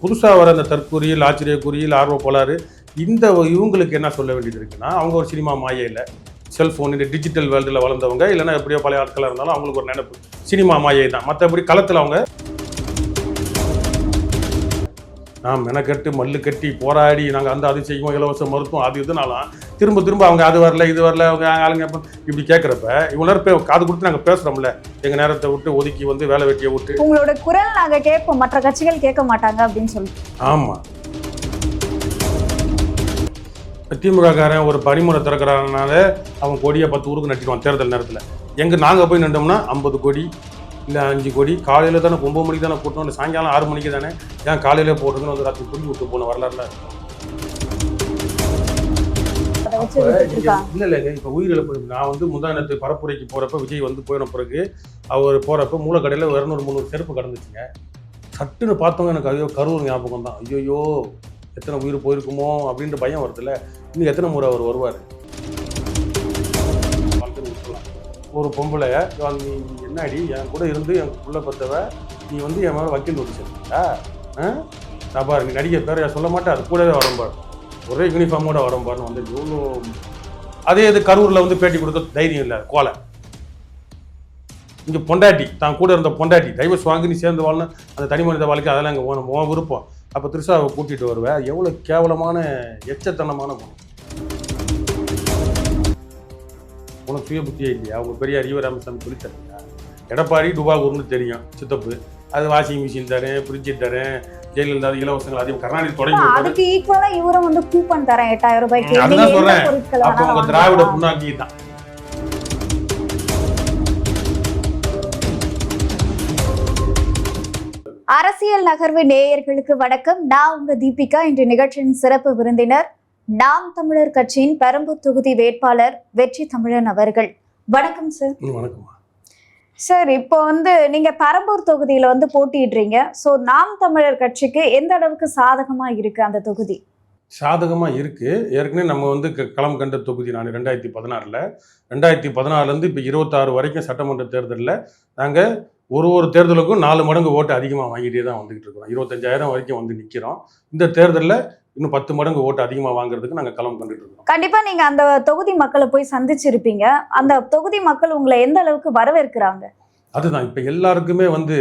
புதுசாக வர அந்த தற்கூறியல், ஆச்சரியக்குறியல், ஆர்வ கோளாறு இவங்களுக்கு என்ன சொல்ல வேண்டியது இருக்குன்னா, அவங்க ஒரு சினிமா மாயையில் செல்ஃபோன் இந்த டிஜிட்டல் வேர்ல்டில் வளர்ந்தவங்க, இல்லைன்னா எப்படியோ பழைய ஆட்களாக இருந்தாலும் அவங்களுக்கு ஒரு நினைப்பு சினிமா மாயை தான். மற்றபடி களத்தில் அவங்க நான் மெனக்கட்டு மல்லு கட்டி போராடி நாங்கள் அது செய்வோம், இலவச மருத்துவம் அது இதுனாலும் திரும்ப அவங்க அது வரல இது வரல அவங்க ஆளுங்க இப்படி கேட்குறப்ப இவ்வளோ நேரம் காது கொடுத்து நாங்கள் பேசுகிறோம்ல, எங்கள் நேரத்தை விட்டு ஒதுக்கி வந்து வேலை வெட்டியை விட்டு உங்களோட குரல் நாங்கள் கேட்போம், மற்ற கட்சிகள் கேட்க மாட்டாங்க அப்படின்னு சொல்லி. ஆமாம், திமுக காரன் ஒரு பனிமுறை திறக்கிறானால அவன் கொடியை 10 ஊருக்கு நட்டிடுவான் தேர்தல் நேரத்தில். நாங்கள் போய் நின்றோம்னா 50 கோடி இல்லை 5 கோடி. காலையில் தானே 9 மணிக்கு தானே போட்டோம், இல்லை சாயங்காலம் 6 மணிக்கு தானே, ஏன் காலையிலே போட்டுங்கன்னு வந்து ராத்திரி துணி விட்டு போன வரலாறுல இல்லைங்க. இப்போ உயிரிழப்பு நான் வந்து முந்தானத்து பரப்புரைக்கு போகிறப்ப விஜய் வந்து போயின பிறகு அவர் போகிறப்ப மூலக்கடையில் 200-300 செருப்பு கடந்துச்சுங்க. சட்டுன்னு பார்த்தவங்க எனக்கு ஐயோ கரூர் ஞாபகம் தான். ஐயோ எத்தனை உயிர் போயிருக்குமோ அப்படின்ற பயம் வருதுல்ல. இன்னும் எத்தனை முறை அவர் வருவார்? ஒரு பொம்பளை நீ என்னாடி என் கூட இருந்து என் புள்ள பத்தவ நீ வந்து என் மேலே வக்கீல் நோட்டீஸ் எடுத்தா நான் பாரு, நீ நடிகர் பேர் சொல்ல மாட்டேன், அது கூடவே வரம்பார், ஒரே யூனிஃபார்மோட வரம்பார்னு வந்து எவ்வளோ. அதே இது கரூரில் வந்து பேட்டி கொடுத்த தைரியம் இல்லை கோலை. இங்கே பொண்டாட்டி தான் கூட இருந்த பொண்டாட்டி டைவர்ஸ் வாங்கி நீ சேர்ந்து வாழணும், அந்த தனி மனித வாழ்க்கை அதெல்லாம் இங்கே போகணும் விருப்பம். அப்போ திருசாவை கூட்டிகிட்டு வருவேன். எவ்வளோ கேவலமான எச்சத்தனமான குணம். உனக்கு சுய புத்தியே இல்லையா? அவங்க பெரிய அறிவராமசாமி சொல்லி தரீங்களா? எடப்பாடி டுபாகூர்னு தெரியும் சித்தப்பு, அது வாஷிங் மிஷின் தரேன், ஃப்ரிட்ஜ் தரேன், ஜெயலலிதா இலவசங்கள் அதிகம் கருணாநிதி தொடங்கி அதுக்கு ஈக்குவலா இவரும் வந்து கூப்பன் தரேன் 8000 ரூபாய்க்கு. அதுதான் சொல்றேன். அப்போ உங்க திராவிட புண்ணாக்கி தான். அரசியல் நகர்வு நேயர்களுக்கு வணக்கம். நான் உங்க தீபிகா. இன்று நிகழ்ச்சியின் சிறப்பு விருந்தினர் நாம் தமிழர் கட்சியின் பெரம்பூர் தொகுதி வேட்பாளர் வெற்றி தமிழன் அவர்கள். வணக்கம் சார். வணக்கம் சார். இப்போ வந்து நீங்க பெரம்பூர் தொகுதியில வந்து போட்டியிடுறீங்க. ஸோ நாம் தமிழர் கட்சிக்கு எந்த அளவுக்கு சாதகமா இருக்கு அந்த தொகுதி? சாதகமா இருக்கு. ஏற்கனவே நம்ம வந்து களம் கண்ட தொகுதி. நான் 2016 இப்போ 26 வரைக்கும் சட்டமன்ற தேர்தலில் நாங்கள் ஒரு தேர்தலுக்கும் 4 மடங்கு ஓட்டு அதிகமாக வாங்கிட்டே தான் வந்துகிட்டு இருக்கிறோம். 25,000 வரைக்கும் வந்து நிற்கிறோம். இந்த தேர்தலில் இன்னும் 10 மடங்கு ஓட்டு அதிகமாக வாங்குறதுக்கு நாங்கள் களம் கண்டுட்டு இருக்கோம். கண்டிப்பா நீங்க அந்த தொகுதி மக்களை போய் சந்திச்சிருப்பீங்க. அந்த தொகுதி மக்கள் உங்களை எந்த அளவுக்கு வரவேற்கிறாங்க? அதுதான் இப்போ எல்லாருக்குமே வந்து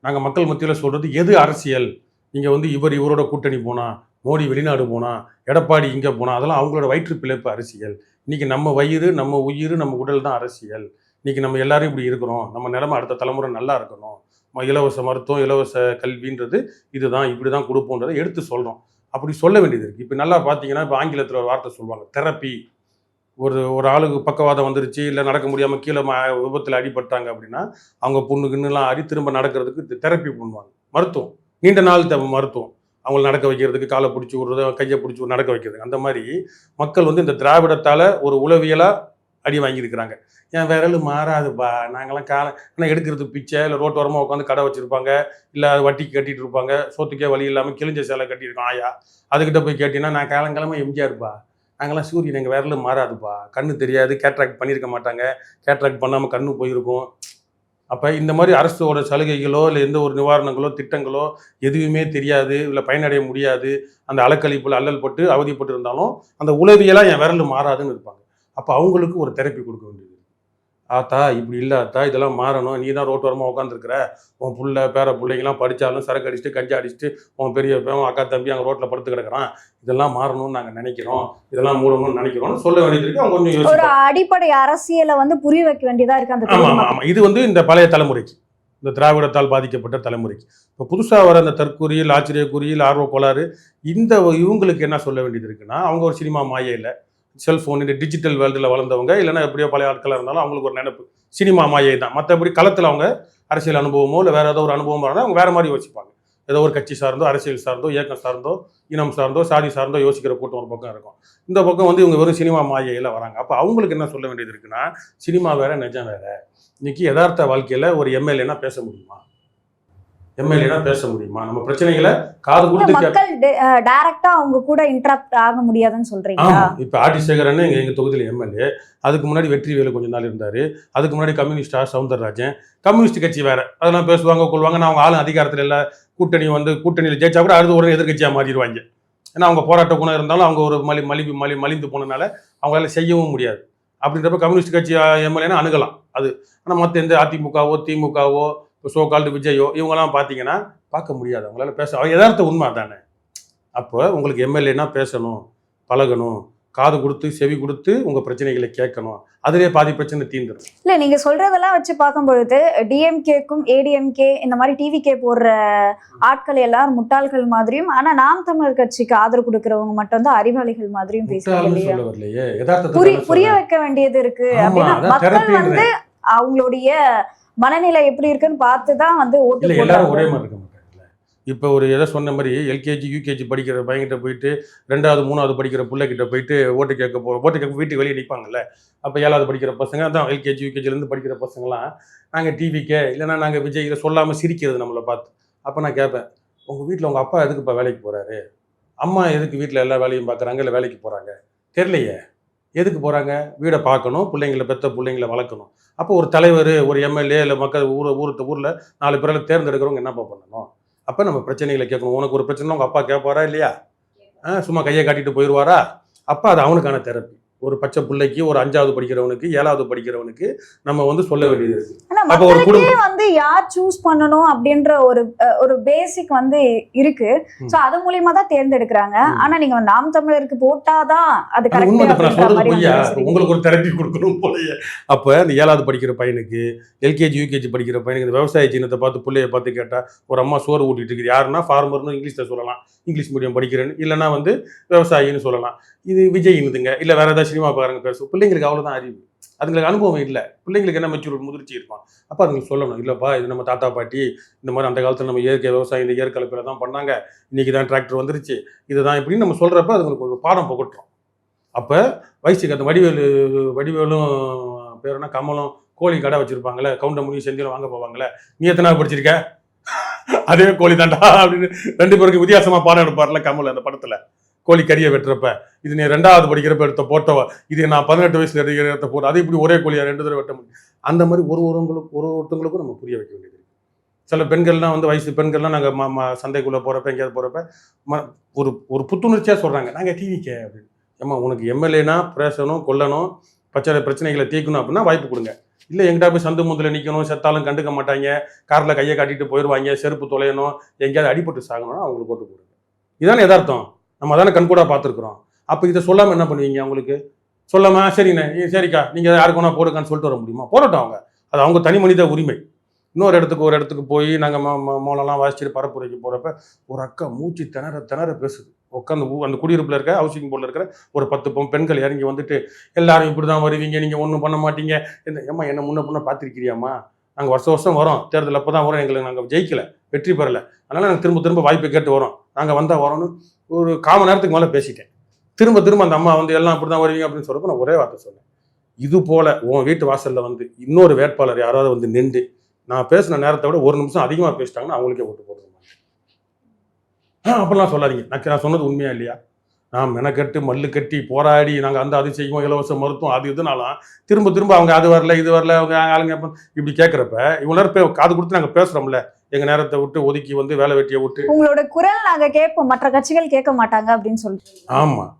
நாங்கள் மக்கள் மத்தியில் சொல்றது, எது அரசியல், நீங்கள் வந்து இவரோட கூட்டணி போனா, மோடி வெளிநாடு போனா, எடப்பாடி இங்கே போனா, அதெல்லாம் அவங்களோட வயிற்று பிழைப்பு அரசியல். இன்னைக்கு நம்ம வயிறு, நம்ம உயிர், நம்ம உடல் தான் அரசியல். இன்னைக்கு நம்ம எல்லாரும் இப்படி இருக்கிறோம், நம்ம நிலைமை அடுத்த தலைமுறை நல்லா இருக்கணும், இலவச மருத்துவம், இலவச கல்வின்றது இதுதான், இப்படி தான் கொடுப்போன்றதை எடுத்து சொல்கிறோம். அப்படி சொல்ல வேண்டியது இருக்குது. இப்போ நல்லா பார்த்தீங்கன்னா, இப்போ ஆங்கிலத்தில் ஒரு வார்த்தை சொல்லுவாங்க, தெரப்பி. ஒரு ஆளுக்கு பக்கவாதம் வந்துருச்சு, இல்லை நடக்க முடியாமல் கீழே விபத்தில் அடிபட்டாங்க அப்படின்னா அவங்க புண்ணுக்குன்னுலாம் அடி திரும்ப நடக்கிறதுக்கு தெரப்பி பண்ணுவாங்க. மருத்துவம், நீண்ட நாள் தேவை மருத்துவம். அவங்களை நடக்க வைக்கிறதுக்கு, காலை பிடிச்சி விடுறது, கையை பிடிச்சி நடக்க வைக்கிறதுக்கு. அந்த மாதிரி மக்கள் வந்து இந்த திராவிடத்தால் ஒரு உளவியலாக அடி வாங்கியிருக்கிறாங்க. என் விரல் மாறாதுப்பா, நாங்களாம் ஆனால் எடுக்கிறது பிச்சை, இல்லை ரோட்டோரமாக உட்காந்து கடை வச்சுருப்பாங்க, இல்லை வட்டிக்கு கட்டிகிட்டு இருப்பாங்க, சோத்துக்கே வழி இல்லாமல் கிழிஞ்ச சேலை கட்டியிருக்கோம் ஆயா, அதுக்கிட்ட போய் கேட்டிங்கன்னா நான் காலங்காலமாக எம்ஜிஆர்ப்பா, நாங்களாம் சூரியன், எங்கள் விரல் மாறாதுப்பா, கண்ணு தெரியாது, கேட்ராக்ட் பண்ணியிருக்க மாட்டாங்க, கேட்ராக்ட் பண்ணாமல் கண்ணு போயிருக்கும். அப்போ இந்த மாதிரி அரசோட சலுகைகளோ இல்லை எந்த ஒரு நிவாரணங்களோ திட்டங்களோ எதுவுமே தெரியாது, இல்லை பயனடைய முடியாது, அந்த அலக்கழிப்பில் அல்லல் பட்டு அவதிப்பட்டு இருந்தாலும் அந்த உளவியலாக என் விரல் மாறாதுன்னு இருப்பாங்க. அப்போ அவங்களுக்கு ஒரு தெரப்பி கொடுக்க வேண்டியது. ஆத்தா இப்படி இல்லை ஆத்தா, இதெல்லாம் மாறணும், நீ தான் ரோட்டோரமாக உட்காந்துருக்குற, உன் பேர பிள்ளைங்களாம் படித்தாலும் சரக்கு அடிச்சுட்டு கஞ்சா அடிச்சுட்டு உன் பெரிய அக்கா தம்பி அங்கே ரோட்டில் படுத்து கிடக்கிறான், இதெல்லாம் மாறணும்னு நாங்கள் நினைக்கிறோம், இதெல்லாம் மூடணும்னு நினைக்கிறோம்னு சொல்ல வேண்டியது இருக்கு. அவங்க கொஞ்சம் ஒரு அடிப்படை அரசியலை வந்து புரிய வைக்க வேண்டியதாக இருக்கு அந்த. ஆமாம் ஆமாம். இது வந்து இந்த பழைய தலைமுறைக்கு, இந்த திராவிடத்தால் பாதிக்கப்பட்ட தலைமுறைக்கு. இப்போ புதுசாக வர அந்த தற்கூறியல், ஆச்சரியக்குறியல், ஆர்வ கோளாறு இவங்களுக்கு என்ன சொல்ல வேண்டியது இருக்குன்னா, அவங்க ஒரு சினிமா மாயையில் செல்ஃபோன் இந்த டிஜிட்டல் வேர்ல்டில் வளர்ந்தவங்க, இல்லைன்னா எப்படியோ பழைய ஆட்களாக இருந்தாலும் அவங்களுக்கு ஒரு நினைப்பு சினிமா மாயை தான். மற்றபடி களத்தில் அவங்க அரசியல் அனுபவமோ இல்லை வேறு ஏதோ ஒரு அனுபவமோ இருந்தால் அவங்க வேறு மாதிரி யோசிப்பாங்க. ஏதோ ஒரு கட்சி சார்ந்தோ, அரசியல் சார்ந்தோ, இயக்கம் சார்ந்தோ, இனம் சார்ந்தோ, சாதி சார்ந்தோ யோசிக்கிற கூட்டம் ஒரு பக்கம் இருக்கும். இந்த பக்கம் வந்து இவங்க வெறும் சினிமா மாயையில் வராங்க. அப்போ அவங்களுக்கு என்ன சொல்ல வேண்டியது இருக்குன்னா, சினிமா வேற, நிஜம் வேற. இன்னைக்கு யதார்த்த வாழ்க்கையில் ஒரு எம்எல்ஏனா பேச முடியுமா? பேச முடியுமா? நம்ம பிரச்சனைகளை காது கொடுத்து மக்கள் டைரக்டா அவங்க கூட இன்டராக்ட் ஆக முடியாதுன்னு சொல்றீங்க. இப்போ ஆர்டி சேகரன் எங்க தொகுதியில் எம்எல்ஏ, அதுக்கு முன்னாடி வெற்றிவேலு கொஞ்ச நாள் இருந்தாரு, அதுக்கு முன்னாடி கம்யூனிஸ்டா சவுந்தரராஜன், கம்யூனிஸ்ட் கட்சி வேற, அதெல்லாம் பேசுவாங்க கொள்வாங்க. நான் அவங்க ஆளும் அதிகாரத்தில் இல்லை, கூட்டணியில் ஜெயிச்சா கூட அடுத்து உடனே எதிர்க்கட்சியாக மாறிடுவாங்க. ஏன்னா அவங்க போராட்ட குணம் இருந்தாலும் அவங்க ஒரு மலிந்து போனதுனால அவங்களால செய்யவும் முடியாது. அப்படின்றப்ப கம்யூனிஸ்ட் கட்சி எம்எல்ஏனா அணுகலாம் அது. ஆனால் மற்ற எந்த அதிமுகவோ திமுகவோ சோகால்டு விஜயோ இவங்கெல்லாம் பார்த்தீங்கன்னா பார்க்க முடியாது, அவங்களால பேச யதார்த்த உண்மை தானே. அப்போ உங்களுக்கு எம்எல்ஏனா பேசணும், பழகணும், காது கொடுத்து செவி கொடுத்து உங்க பிரச்சனைகளை கேட்கணும். அதுலேயே பாதி பிரச்சனை தீர்ந்துடும். இல்ல நீங்க சொல்றதெல்லாம் வச்சு பார்க்கும் பொழுது டிஎம்கேக்கும் ஏடிஎம்கே இந்த மாதிரி டிவிகே போடுற ஆட்கள் எல்லாரும் முட்டாள்கள் மாதிரியும், ஆனா நாம் தமிழர் கட்சிக்கு ஆதரவு கொடுக்கறவங்க மட்டும் தான் அறிவாளிகள் மாதிரியும் பேசுறாங்க. புரிய வைக்க வேண்டியது இருக்கு அப்படின்னா மக்கள் வந்து அவங்களுடைய மனநிலை எப்படி இருக்குன்னு பார்த்துதான் வந்து ஓட்டு எல்லாரும் ஒரே மாதிரி இருக்க மாட்டாங்கல்ல. இப்போ ஒரு எதை சொன்ன மாதிரி எல்கேஜி யூகேஜி படிக்கிற பையன்கிட்ட போயிட்டு 2வது 3வது படிக்கிற பிள்ளைகிட்ட போயிட்டு ஓட்டு கேட்க வீட்டுக்கு வெளியே நிற்பாங்கல்ல. அப்போ 7வது படிக்கிற பசங்க தான் எல்கேஜி யூகேஜிலேருந்து படிக்கிற பசங்களாம் நாங்கள் டிவிக்கே இல்லைன்னா நாங்கள் விஜய் இதை சொல்லாமல் சிரிக்கிறது நம்மளை பார்த்து. அப்போ நான் கேட்பேன், உங்கள் வீட்டில் உங்கள் அப்பா எதுக்குப்பா வேலைக்கு போகிறாரு, அம்மா எதுக்கு வீட்டில் எல்லா வேலையும் பார்க்குறாங்க, இல்லை வேலைக்கு போகிறாங்க தெரியலையே, எதுக்கு போகிறாங்க, வீடை பார்க்கணும், பிள்ளைங்களை பெற்ற பிள்ளைங்களை வளர்க்கணும். அப்போ ஒரு தலைவர் ஒரு எம்எல்ஏ இல்லை மக்கள் ஊரில் 4 பேரில் தேர்ந்தெடுக்கிறவங்க என்னப்பா பண்ணணும். அப்போ நம்ம பிரச்சனைகளை கேட்கணும். உனக்கு ஒரு பிரச்சனை உங்கள் அப்பா கேட்பாரா இல்லையா, சும்மா கையை காட்டிட்டு போயிடுவாரா. அப்போ அது அவனுக்கான தெரப்பி. ஒரு பச்சை பிள்ளைக்கு ஒரு 5வது படிக்கிறவனுக்கு 7வது படிக்கிறவனுக்கு நம்ம வந்து சொல்ல வேண்டியது இருக்கு. அப்போ ஒரு குடும்பம் வந்து யார் சூஸ் பண்ணணும் அப்படின்ற ஒரு பேசிக் வந்து இருக்கு. சோ அது மூலியமா தான் தேர்ந்தெடுக்கிறாங்க. ஆனா நீங்க நாம் தமிழருக்கு போட்டாதான் அது உங்களுக்கு ஒரு தெரப்பி கொடுக்கணும் போலயே. அப்ப இந்த 7வது படிக்கிற பையனுக்கு எல்கேஜி யூகேஜி படிக்கிற பையனுக்கு இந்த விவசாய சின்னத்தை பார்த்து பிள்ளைய பார்த்து கேட்டா ஒரு அம்மா சோறு ஊட்டிட்டு இருக்குது, யாருன்னா ஃபார்மர்னு இங்கிலீஷ்ல சொல்லலாம், இங்கிலீஷ் மீடியம் படிக்கிறேன்னு, இல்லைன்னா வந்து விவசாயின்னு சொல்லலாம். இது விஜய்னுதுங்க, இல்லை வேற ஏதாவது சினிமா பாருங்க பேசும். பிள்ளைங்களுக்கு அவ்வளோதான் அறிவு, அதுங்களுக்கு அனுபவம் இல்லை. பிள்ளைங்களுக்கு என்ன மெச்சூர் முதிர்ச்சி இருப்பான். அப்போ அதுங்களுக்கு சொல்லணும், இல்லைப்பா இது நம்ம தாத்தா பாட்டி இந்த மாதிரி அந்த காலத்தில் நம்ம இயற்கை விவசாயம் இந்த இயற்கலப்பில் தான் பண்ணாங்க, இன்னைக்கு தான் டிராக்டர் வந்துருச்சு, இதுதான் இப்படின்னு நம்ம சொல்கிறப்ப அதுங்களுக்கு ஒரு பாடம் புகட்டுறோம். அப்போ வயசுக்கு அந்த வடிவேலும் பேருனா கமலும் கோழி கடை வச்சிருப்பாங்களே, கவுண்டமணி செந்திலும் வாங்க போவாங்களே, நீ எத்தனாவது படிச்சிருக்க, அதே கோழி தாண்டா அப்படின்னு 2 பேருக்கு வித்தியாசமா பாடம் எடுப்பார்ல கமல் அந்த படத்துல. கோழி கறியை வெட்டுறப்ப இது நீ 2வது படிக்கிறப்ப எடுத்த போட்டோவா, இது நான் 18 வயசுல எடுத்த போட்டோ, அது இப்படி ஒரே கோழியா 2 தடவை வெட்ட முடியும். அந்த மாதிரி ஒருத்தவங்களுக்கும் நம்ம புரிய வைக்க வேண்டியது. சில பெண்கள்லாம் வந்து வயசு பெண்கள்லாம் நாங்கள் சந்தைக்குள்ளே போகிறப்ப எங்கேயாவது போகிறப்ப ஒரு புத்துணர்ச்சியாக சொல்கிறாங்க, நாங்கள் டிவிக்கே அப்படின்னு. ஏம்மா உனக்கு எம்எல்ஏனா பேசணும், கொல்லணும், பிரச்சனைகளை தீர்க்கணும் அப்படின்னா வாய்ப்பு கொடுங்க. இல்லை எங்கிட்ட போய் சந்து முந்தில் நிற்கணும், செத்தாலும் கண்டுக்க மாட்டாங்க, காரில் கையை காட்டிட்டு போயிடுவாங்க, செருப்பு தொலையணும், எங்கேயாவது அடிபட்டு சாகணும்னா அவங்களுக்கு ஓட்டு போடுங்க. இதானே யதார்த்தம், நம்ம அதானே கண்கூடா பார்த்துருக்குறோம். அப்போ இதை சொல்லாமல் என்ன பண்ணுவீங்க, அவங்களுக்கு சொல்லாமல் சரிண்ணே சரிக்கா நீங்கள் யாருக்கு வேணா போடுக்கான்னு சொல்லிட்டு வர முடியுமா? போராட்டம் அவங்க, அது அவங்க தனி மனித உரிமை. இன்னொரு இடத்துக்கு போய் நாங்கள் மோளெல்லாம் வாசிச்சுட்டு பரப்புரைக்கு போகிறப்ப ஒரு அக்கா மூச்சு திணற பேசுது. உட்காந்து அந்த குடியிருப்பில் இருக்க ஹவுசிங் போர்டில் இருக்கிற ஒரு 10 பெண்கள் இறங்கி வந்துட்டு எல்லாரும் இப்படி தான் வருவீங்க, நீங்கள் ஒன்றும் பண்ண மாட்டீங்க, ஏம்மா என்ன முன்ன பார்த்துருக்கிறியாம்மா, நாங்கள் வருஷம் வரோம், தேர்தல் அப்போ தான் வரோம், எங்களுக்கு நாங்கள் ஜெயிக்கலை, வெற்றி பெறலை, அதனால் நாங்கள் திரும்ப வாய்ப்பு கேட்டு வரோம், நாங்கள் வந்தால் வரோன்னு ஒரு 1/4 மணி நேரத்துக்கு மேலே பேசிட்டேன். திரும்ப அந்த அம்மா வந்து எல்லாம் இப்படி தான் வருவீங்க அப்படின்னு சொல்கிறப்ப நான் ஒரே வார்த்தை சொன்னேன், இது போல் உன் வீட்டு வாசலில் வந்து இன்னொரு வேட்பாளர் யாராவது வந்து நின்று நான் பேசின நேரத்தை விட 1 நிமிஷம் அதிகமாக பேசிட்டாங்கன்னா அவங்களுக்கே ஓட்டு போடுறோம். அப்படிலாம் சொல்லாதீங்க. நான் சொன்னது உண்மையா இல்லையா? நான் மெனக்கட்டு மல்லு கட்டி போராடி நாங்கள் அது செய்வோம், இலவச மருத்துவம் அது இதுனாலும் திரும்ப அவங்க அது வரல இது வரல, அவங்க ஆளுங்க இப்படி கேட்குறப்ப இவ்வளோ நேரம் காது கொடுத்து நாங்கள் பேசுகிறோம்ல, எங்கள் நேரத்தை விட்டு ஒதுக்கி வந்து வேலை வெட்டியை விட்டு உங்களோட குரல் நாங்கள் கேட்போம், மற்ற கட்சிகள் கேட்க மாட்டாங்க அப்படின்னு சொல்லிட்டு. ஆமாம்,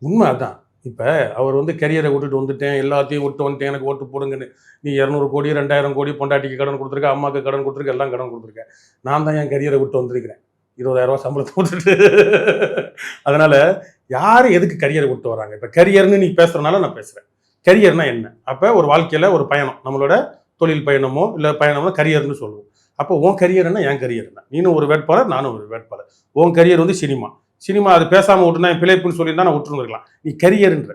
உண்மை அதான். இப்போ அவர் வந்து கரியரை விட்டுட்டு வந்துட்டேன், எல்லாத்தையும் விட்டு வந்துட்டேன், எனக்கு ஓட்டு போடுங்கன்னு. நீ 200 கோடி 2000 கோடி பொண்டாட்டிக்கு கடன் கொடுத்துருக்க, அம்மாவுக்கு கடன் கொடுத்துருக்க, எல்லாம் கடன் கொடுத்துருக்கேன். நான் தான் என் கரியரை விட்டு வந்திருக்கிறேன், 20,000 ரூபா சம்பளத்தை விட்டுட்டு. அதனால யாரும் எதுக்கு கரியரை விட்டு வராங்க? இப்போ கரியர்னு நீ பேசுறதுனால நான் பேசுகிறேன். கரியர்னா என்ன? அப்போ ஒரு வாழ்க்கையில் ஒரு பயணம், நம்மளோட தொழில் பயணமோ இல்லை பயணமோ கரியர்னு சொல்லுவோம். அப்போ உன் கரியர்னா என் கரியர் என்ன? நீனும் ஒரு வேட்பாளர், நானும் ஒரு வேட்பாளர். உன் கரியர் வந்து சினிமா அது பேசாமல் விட்டுனா என் பிழைப்புன்னு சொல்லியிருந்தா நான் விட்டுருந்துருக்கலாம். நீ கரியர்ன்ற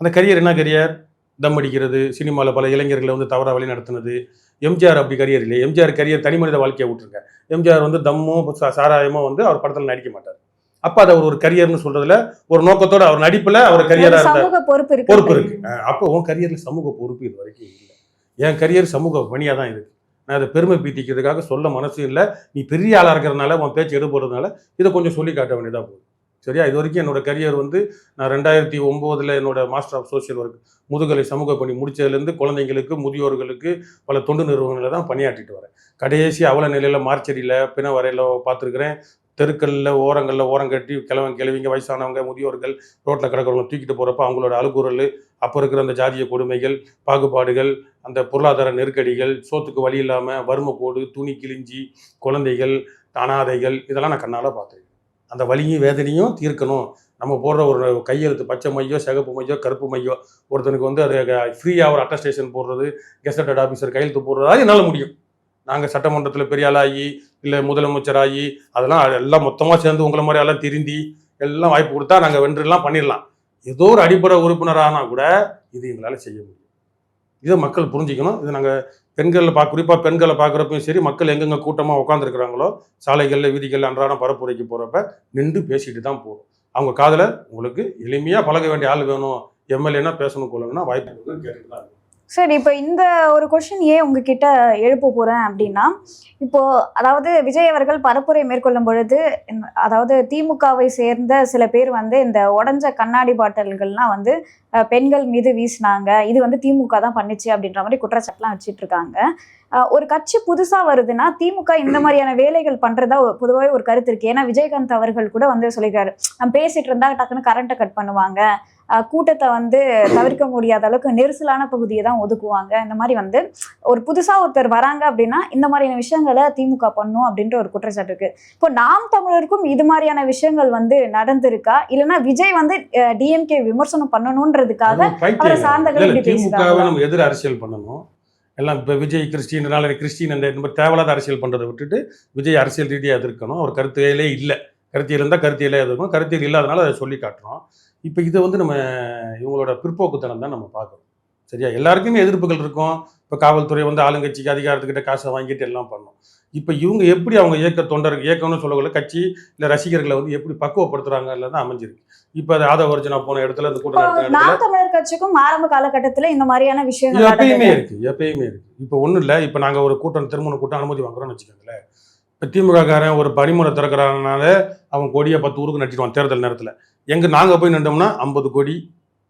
அந்த கரியர் என்ன கரியர்? தம் அடிக்கிறது, சினிமாவில் பல இளைஞர்களை வந்து தவறாக வழி நடத்துனது. எம்ஜிஆர் அப்படி கரியர் இல்லை. எம்ஜிஆர் கரியர் தனி மனித வாழ்க்கையை விட்டுருங்க. எம்ஜிஆர் வந்து தம்மோ சாராயமோ வந்து அவர் படத்தில் நடிக்க மாட்டார். அப்போ அதை ஒரு கரியர்னு சொல்றதுல ஒரு நோக்கத்தோட அவர் நடிப்புல அவர் கரியரா இருந்தார், பொறுப்பு இருக்கு. அப்போ உன் கரியர்ல சமூக பொறுப்பு இது வரைக்கும் இல்லை. என் கரியர் சமூக பணியாக தான் இருக்கு. நான் அதை பெருமை பீத்திக்கிறதுக்காக சொல்ல மனசு இல்லை. நீ பெரிய ஆளாக இருக்கிறதுனால உன் பேச்சு எடுபடுறதுனால இதை கொஞ்சம் சொல்லி காட்ட வேண்டியதாக போகுது. சரியா? இது வரைக்கும் என்னோட கரியர் வந்து நான் 2009 என்னோட மாஸ்டர் ஆஃப் சோஷியல் ஒர்க் முதுகலை சமூக பணி முடிச்சதுலேருந்து குழந்தைங்களுக்கு, முதியோர்களுக்கு பல தொண்டு நிறுவனங்களில் தான் பணியாற்றிட்டு வரேன். கடைசி அவல நிலையில் மார்ச்சரியில் பிண வரையில் பார்த்துருக்குறேன். தெருக்களில் ஓரம் கட்டி கிழவிங்க, வயசானவங்க, முதியோர்கள் ரோட்டில் கிடக்கிறவங்க தூக்கிட்டு போகிறப்ப அவங்களோட அழுகுறல், அப்போ இருக்கிற அந்த ஜாதிய கொடுமைகள், பாகுபாடுகள், அந்த பொருளாதார நெருக்கடிகள், சோத்துக்கு வழி இல்லாமல் வறுமை கோடு, துணி கிழிஞ்சி, குழந்தைகள், அனாதைகள், இதெல்லாம் நான் கண்ணால் பார்த்துருக்கேன். அந்த வலியும் வேதனையும் தீர்க்கணும். நம்ம போடுற ஒரு கையெழுத்து பச்சை மையோ, சிகப்பு மையோ, கருப்பு மையோ, ஒருத்தனுக்கு வந்து அது ஃப்ரீயாக ஒரு அட்டஸ்டேஷன் போடுறது, கெசட்டட் ஆஃபீஸர் கையெழுத்து போடுறதா என்னால் முடியும். நாங்கள் சட்டமன்றத்தில் பெரிய ஆளாகி இல்லை முதலமைச்சராகி அதெல்லாம் எல்லாம் மொத்தமாக சேர்ந்து உங்களை மாதிரி எல்லாம் திருந்தி எல்லாம் வாய்ப்பு கொடுத்தா நாங்கள் வென்றெல்லாம் பண்ணிடலாம். ஏதோ ஒரு அடிப்படை உறுப்பினரானால் கூட இது எங்களால் செய்ய முடியும். இதை மக்கள் புரிஞ்சிக்கணும். இது நாங்கள் குறிப்பாக பெண்களை பார்க்குறப்பையும் சரி, மக்கள் எங்கெங்கே கூட்டமாக உட்காந்துருக்குறாங்களோ சாலைகளில், வீதிகளில் அன்றாடம் பரப்புரைக்கு போகிறப்ப நின்று பேசிட்டு தான் போகிறோம். அவங்க காதில் உங்களுக்கு எளிமையாக பழக வேண்டிய ஆள் வேணும், எம்எல்ஏனா பேசணும் கொள்ளுங்கன்னா வாய்ப்பு கொடுக்குன்னு கேட்டுட்டு தான். சரி, இப்போ இந்த ஒரு கொஸ்டின் ஏன் உங்ககிட்ட எழுப்ப போறேன் அப்படின்னா, இப்போ அதாவது விஜய் அவர்கள் பரப்புரை மேற்கொள்ளும் பொழுது அதாவது திமுகவை சேர்ந்த சில பேர் வந்து இந்த உடஞ்ச கண்ணாடி பாட்டில்கள்லாம் வந்து பெண்கள் மீது வீசினாங்க, இது வந்து திமுக தான் பண்ணிச்சு அப்படின்ற மாதிரி குற்றச்சாட்டுலாம் வச்சுட்டு இருக்காங்க. ஒரு கட்சி புதுசா வருதுன்னா திமுக இந்த மாதிரியான வேலைகள் பண்றதா பொதுவாகவே ஒரு கருத்து இருக்கு. ஏன்னா விஜயகாந்த் அவர்கள் கூட வந்து சொல்லியிருக்காரு, நம்ம பேசிட்டு இருந்தா டக்குன்னு கரண்ட்டை கட் பண்ணுவாங்க, கூட்டத்தை வந்து தவிர்க்க முடியாத அளவுக்கு நெரிசலான பகுதியை தான் ஒதுக்குவாங்க. இந்த மாதிரி வந்து ஒரு புதுசா ஒருத்தர் வராங்க அப்படின்னா இந்த மாதிரியான விஷயங்களை திமுக பண்ணும் அப்படின்ற ஒரு குற்றச்சாட்டு இருக்கு. இப்போ நாம் தமிழருக்கும் இது மாதிரியான விஷயங்கள் வந்து நடந்திருக்கா, இல்லைன்னா விஜய் வந்து டிஎம்கே விமர்சனம் பண்ணணும்ன்றதுக்காக அவரை சார்ந்தவர்கள் நம்ம எதிர் அரசியல் பண்ணணும் எல்லாம். இப்போ விஜய் கிறிஸ்டின் அந்த தேவையில்லாத அரசியல் பண்றதை விட்டுட்டு விஜய் அரசியல் ரீதியாக எதிர்க்கணும். அவர் கருத்தியலே இல்லை, கருத்தியல் இருந்தால் கருத்தியலே எதிர்க்கணும், கருத்தியல் இல்லாதனால அதை சொல்லி காட்டுறோம். இப்போ இதை வந்து நம்ம இவங்களோட பிற்போக்குத்தனம் தான் நம்ம பார்க்கணும். சரியா? எல்லாருக்குமே எதிர்ப்புகள் இருக்கும். இப்போ காவல்துறை வந்து ஆளுங்கட்சிக்கு அதிகாரத்துக்கிட்ட காசை வாங்கிட்டு எல்லாம் பண்ணோம். இப்போ இவங்க எப்படி அவங்க இயக்கம்னு சொல்லக்கூட கட்சி இல்லை ரசிகர்களை வந்து எப்படி பக்குவப்படுத்துறாங்கல்ல தான் அமைஞ்சிருக்கு. இப்போ அது ஆதவர்ஜனா போன இடத்துல இந்த கூட்டம் நாம் தமிழர் கட்சிக்கும் ஆரம்ப காலகட்டத்தில் இந்த மாதிரியான விஷயங்கள் எப்பயுமே இருக்கு. இப்போ ஒன்றும் இல்லை, இப்போ நாங்கள் ஒரு கூட்டம் திருமண கூட்டம் அனுமதி வாங்குறோம்னு வச்சுக்கோங்களேன். இப்போ திமுககாரன் ஒரு பனிமுறை திறக்கிறாங்கனால அவன் கொடியை 10 ஊருக்கு நட்டிடுவான் தேர்தல் நேரத்தில். நாங்கள் போய் நின்றோம்னா 50 கோடி